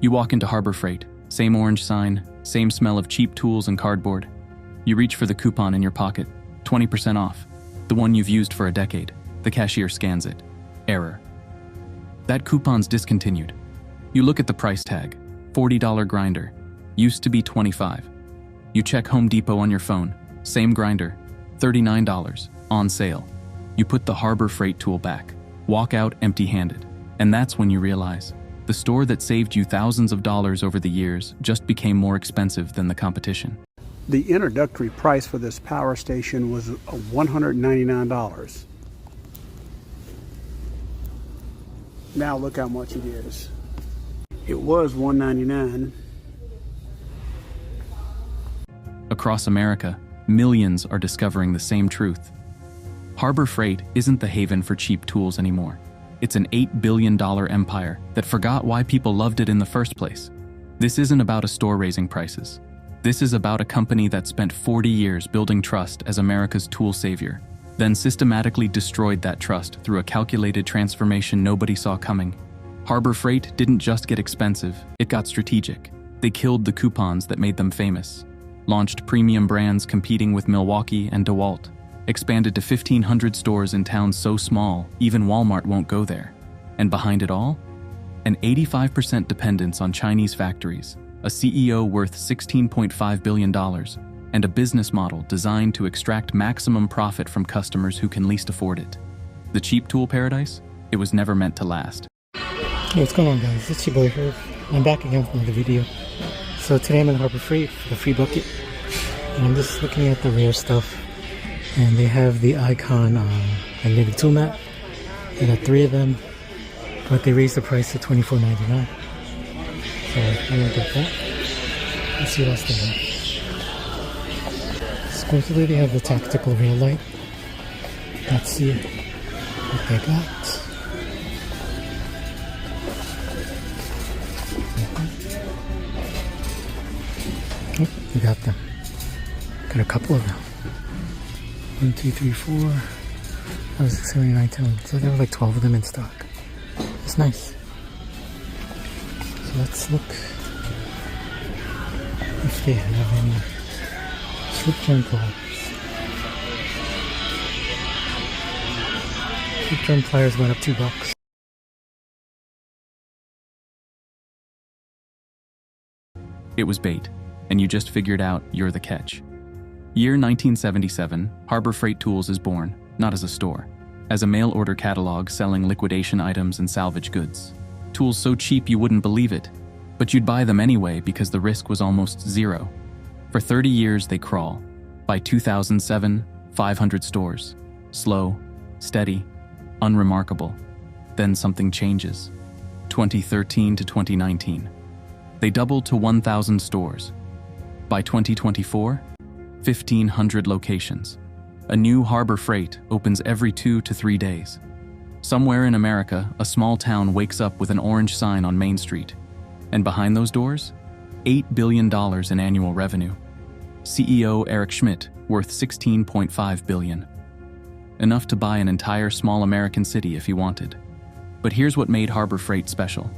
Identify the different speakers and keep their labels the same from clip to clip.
Speaker 1: You walk into Harbor Freight, same orange sign, same smell of cheap tools and cardboard. You reach for the coupon in your pocket, 20% off, the one you've used for a decade. The cashier scans it. Error. That coupon's discontinued. You look at the price tag, $40 grinder, used to be $25. You check Home Depot on your phone, same grinder, $39, on sale. You put the Harbor Freight tool back, walk out empty-handed, and that's when you realize the store that saved you thousands of dollars over the years just became more expensive than the competition.
Speaker 2: The introductory price for this power station was $199. Now look how much it is. It was $199.
Speaker 1: Across America, millions are discovering the same truth. Harbor Freight isn't the haven for cheap tools anymore. It's an $8 billion empire that forgot why people loved it in the first place. This isn't about a store raising prices. This is about a company that spent 40 years building trust as America's tool savior, then systematically destroyed that trust through a calculated transformation nobody saw coming. Harbor Freight didn't just get expensive, it got strategic. They killed the coupons that made them famous, launched premium brands competing with Milwaukee and DeWalt, expanded to 1,500 stores in towns so small, even Walmart won't go there. And behind it all, an 85% dependence on Chinese factories, a CEO worth $16.5 billion, and a business model designed to extract maximum profit from customers who can least afford it. The cheap tool paradise? It was never meant to last.
Speaker 3: Hey, what's going on, guys? It's your boy Herb. I'm back again with another video. So today I'm in Harbor Freight for the free bucket, and I'm just looking at the rare stuff. And they have the Icon magnetic tool mat. They got 3 of them, but they raised the price to $24.99. So I'm gonna get that. Let's see what else they have. Supposedly they have the tactical rail light. Let's see what they got. Oh, we got them. Got a couple of them. 1, 2, 3, 4, 5, 6, 7, 8, 9, 10. So there were like 12 of them in stock. It's nice. So let's look if they have any slip joint pliers. Slip joint pliers went up $2.
Speaker 1: It was bait, and you just figured out you're the catch. Year 1977, Harbor Freight Tools is born, not as a store, as a mail-order catalog selling liquidation items and salvage goods. Tools so cheap you wouldn't believe it, but you'd buy them anyway because the risk was almost zero. For 30 years they crawl. By 2007, 500 stores. Slow, steady, unremarkable. Then something changes. 2013 to 2019. They doubled to 1,000 stores. By 2024, 1,500 locations. A new Harbor Freight opens every 2 to 3 days. Somewhere in America, a small town wakes up with an orange sign on Main Street. And behind those doors, $8 billion in annual revenue. CEO Eric Schmidt, worth $16.5 billion. Enough to buy an entire small American city if he wanted. But here's what made Harbor Freight special.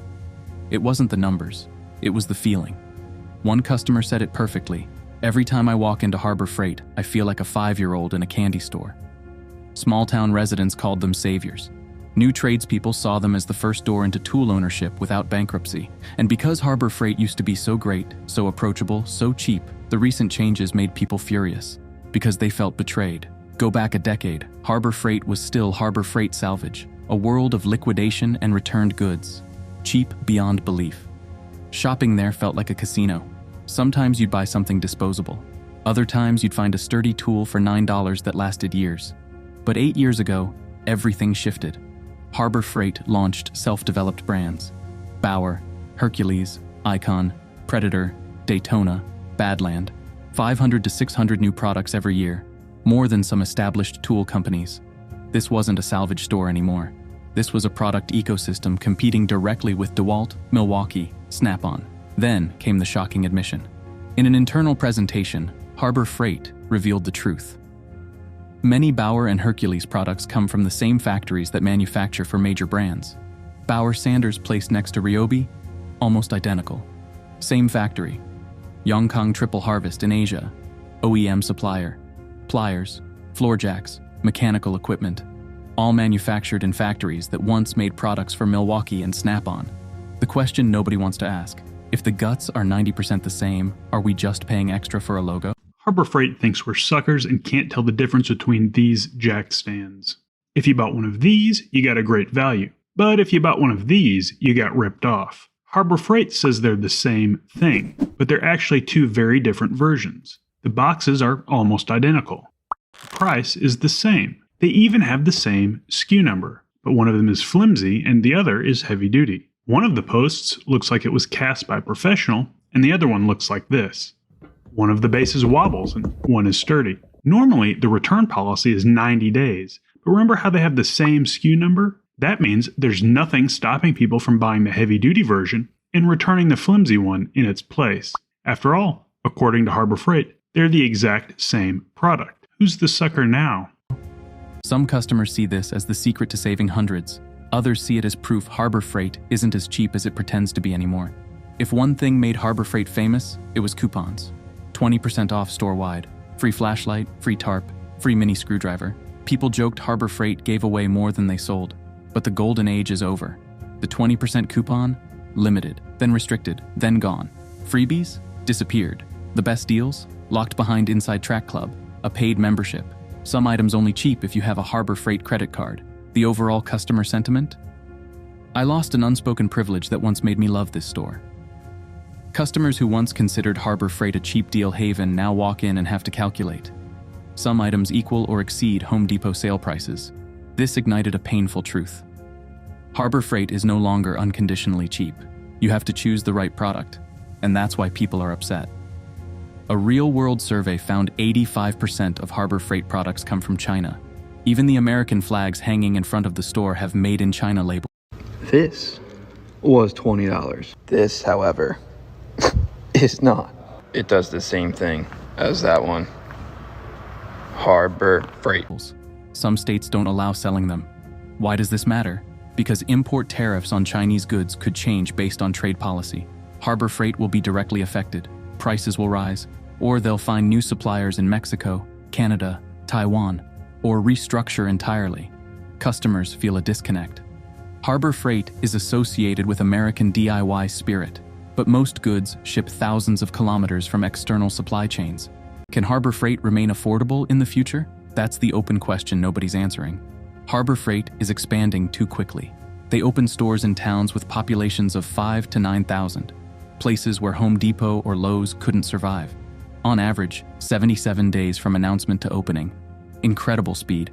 Speaker 1: It wasn't the numbers, it was the feeling. One customer said it perfectly. Every time I walk into Harbor Freight, I feel like a 5-year-old in a candy store. Small-town residents called them saviors. New tradespeople saw them as the first door into tool ownership without bankruptcy. And because Harbor Freight used to be so great, so approachable, so cheap, the recent changes made people furious. Because they felt betrayed. Go back a decade, Harbor Freight was still Harbor Freight Salvage, a world of liquidation and returned goods. Cheap beyond belief. Shopping there felt like a casino. Sometimes you'd buy something disposable. Other times you'd find a sturdy tool for $9 that lasted years. But 8 years ago, everything shifted. Harbor Freight launched self-developed brands. Bauer, Hercules, Icon, Predator, Daytona, Badland. 500 to 600 new products every year. More than some established tool companies. This wasn't a salvage store anymore. This was a product ecosystem competing directly with DeWalt, Milwaukee, Snap-on. Then came the shocking admission. In an internal presentation, Harbor Freight revealed the truth. Many Bauer and Hercules products come from the same factories that manufacture for major brands. Bauer sanders placed next to Ryobi, almost identical. Same factory. Yongkang Triple Harvest in Asia. OEM supplier. Pliers, floor jacks, mechanical equipment. All manufactured in factories that once made products for Milwaukee and Snap-on. The question nobody wants to ask: if the guts are 90% the same, are we just paying extra for a logo?
Speaker 4: Harbor Freight thinks we're suckers and can't tell the difference between these jack stands. If you bought one of these, you got a great value. But if you bought one of these, you got ripped off. Harbor Freight says they're the same thing, but they're actually two very different versions. The boxes are almost identical. The price is the same. They even have the same SKU number, but one of them is flimsy and the other is heavy duty. One of the posts looks like it was cast by a professional, and the other one looks like this. One of the bases wobbles and one is sturdy. Normally, the return policy is 90 days, but remember how they have the same SKU number? That means there's nothing stopping people from buying the heavy-duty version and returning the flimsy one in its place. After all, according to Harbor Freight, they're the exact same product. Who's the sucker now?
Speaker 1: Some customers see this as the secret to saving hundreds. Others see it as proof Harbor Freight isn't as cheap as it pretends to be anymore. If one thing made Harbor Freight famous, it was coupons. 20% off store-wide, free flashlight, free tarp, free mini screwdriver. People joked Harbor Freight gave away more than they sold. But the golden age is over. The 20% coupon? Limited, then restricted, then gone. Freebies? Disappeared. The best deals? Locked behind Inside Track Club, a paid membership. Some items only cheap if you have a Harbor Freight credit card. The overall customer sentiment? I lost an unspoken privilege that once made me love this store. Customers who once considered Harbor Freight a cheap deal haven now walk in and have to calculate. Some items equal or exceed Home Depot sale prices. This ignited a painful truth. Harbor Freight is no longer unconditionally cheap. You have to choose the right product, and that's why people are upset. A real-world survey found 85% of Harbor Freight products come from China. Even the American flags hanging in front of the store have Made in China labels.
Speaker 5: This was $20. This, however, is not. It does the same thing as that one. Harbor Freight.
Speaker 1: Some states don't allow selling them. Why does this matter? Because import tariffs on Chinese goods could change based on trade policy. Harbor Freight will be directly affected. Prices will rise, or they'll find new suppliers in Mexico, Canada, Taiwan, or restructure entirely. Customers feel a disconnect. Harbor Freight is associated with American DIY spirit, but most goods ship thousands of kilometers from external supply chains. Can Harbor Freight remain affordable in the future? That's the open question nobody's answering. Harbor Freight is expanding too quickly. They open stores in towns with populations of 5,000 to 9,000, places where Home Depot or Lowe's couldn't survive. On average, 77 days from announcement to opening. Incredible speed.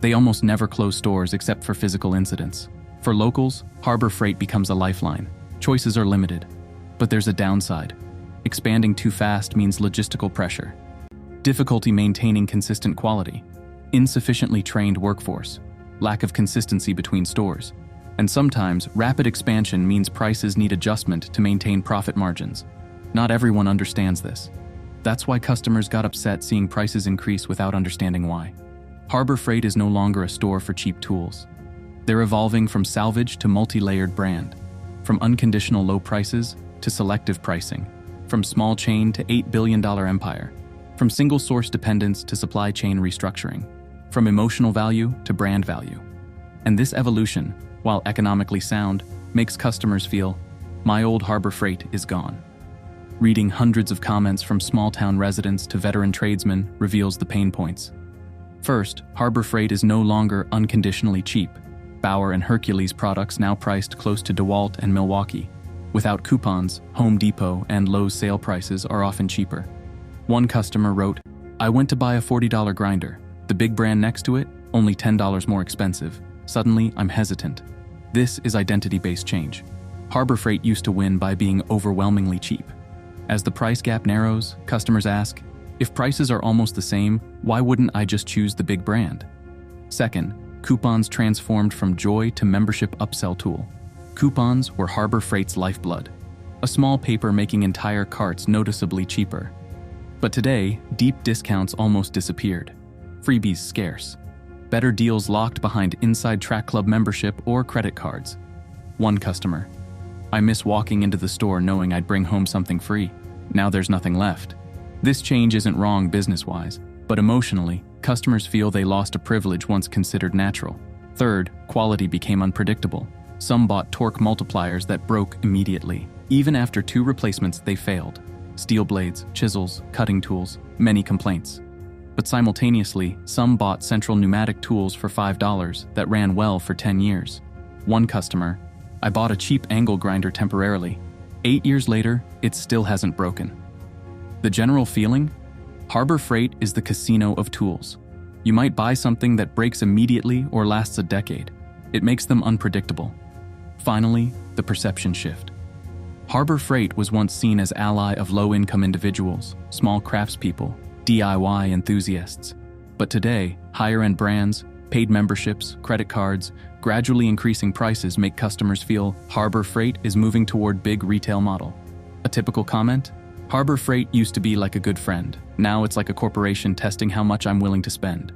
Speaker 1: They almost never close stores except for physical incidents. For locals, Harbor Freight becomes a lifeline. Choices are limited. But there's a downside. Expanding too fast means logistical pressure. Difficulty maintaining consistent quality. Insufficiently trained workforce. Lack of consistency between stores. And sometimes, rapid expansion means prices need adjustment to maintain profit margins. Not everyone understands this. That's why customers got upset seeing prices increase without understanding why. Harbor Freight is no longer a store for cheap tools. They're evolving from salvage to multi-layered brand, from unconditional low prices to selective pricing, from small chain to $8 billion empire, from single source dependence to supply chain restructuring, from emotional value to brand value. And this evolution, while economically sound, makes customers feel, my old Harbor Freight is gone. Reading hundreds of comments from small-town residents to veteran tradesmen reveals the pain points. First, Harbor Freight is no longer unconditionally cheap. Bauer and Hercules products now priced close to DeWalt and Milwaukee. Without coupons, Home Depot and Lowe's sale prices are often cheaper. One customer wrote, I went to buy a $40 grinder. The big brand next to it, only $10 more expensive. Suddenly, I'm hesitant. This is identity-based change. Harbor Freight used to win by being overwhelmingly cheap. As the price gap narrows, customers ask, if prices are almost the same, why wouldn't I just choose the big brand? Second, coupons transformed from joy to membership upsell tool. Coupons were Harbor Freight's lifeblood, a small paper making entire carts noticeably cheaper. But today, deep discounts almost disappeared. Freebies scarce. Better deals locked behind Inside Track Club membership or credit cards. One customer. I miss walking into the store knowing I'd bring home something free. Now there's nothing left. This change isn't wrong business-wise, but emotionally, customers feel they lost a privilege once considered natural. Third, quality became unpredictable. Some bought torque multipliers that broke immediately. Even after 2 replacements, they failed. Steel blades, chisels, cutting tools, many complaints. But simultaneously, some bought central pneumatic tools for $5 that ran well for 10 years. One customer, "I bought a cheap angle grinder temporarily. 8 years later, it still hasn't broken." The general feeling? Harbor Freight is the casino of tools. You might buy something that breaks immediately or lasts a decade. It makes them unpredictable. Finally, the perception shift. Harbor Freight was once seen as ally of low-income individuals, small craftspeople, DIY enthusiasts. But today, higher-end brands, paid memberships, credit cards, gradually increasing prices make customers feel Harbor Freight is moving toward big retail model. A typical comment? Harbor Freight used to be like a good friend. Now it's like a corporation testing how much I'm willing to spend.